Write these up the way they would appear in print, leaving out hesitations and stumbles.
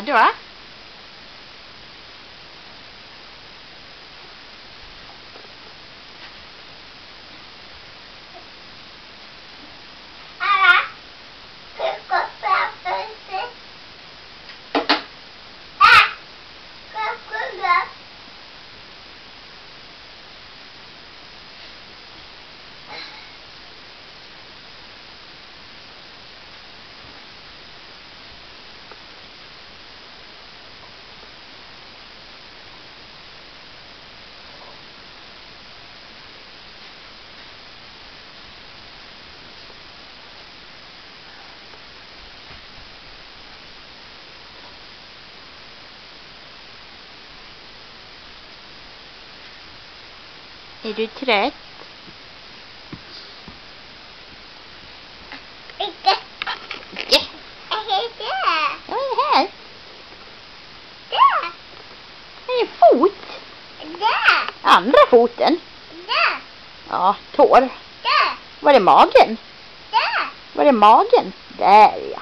Vadå? Är du trött? Inte. Icke. Jag är där. Vad är det här? Där. Det är en fot. Där. Andra foten. Där. Ja, tår. Där. Var det magen? Där. Var det magen? Där ja.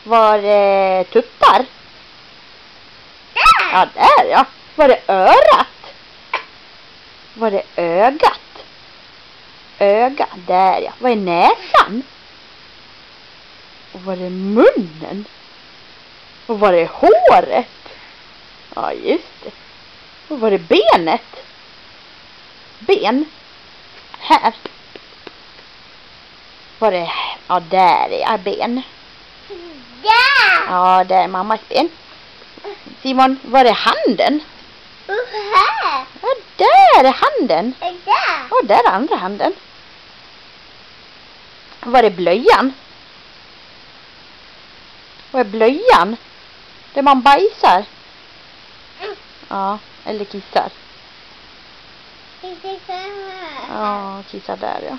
Var det tuttar? Där. Ja, där ja. Var det örat? Var det ögat? Öga, där ja. Var är näsan? Och var det munnen? Och var det håret? Ja, just det. Och var det benet? Ben? Här. Var det... Ja, där är ben. Där. Ja, där är mammas ben. Simon, var det handen? Här. Ja, där är handen. Där. Ja, där är andra handen. Var det blöjan? Var är blöjan? Där man bajsar. Ja, eller kissar. Ja, kissar där ja.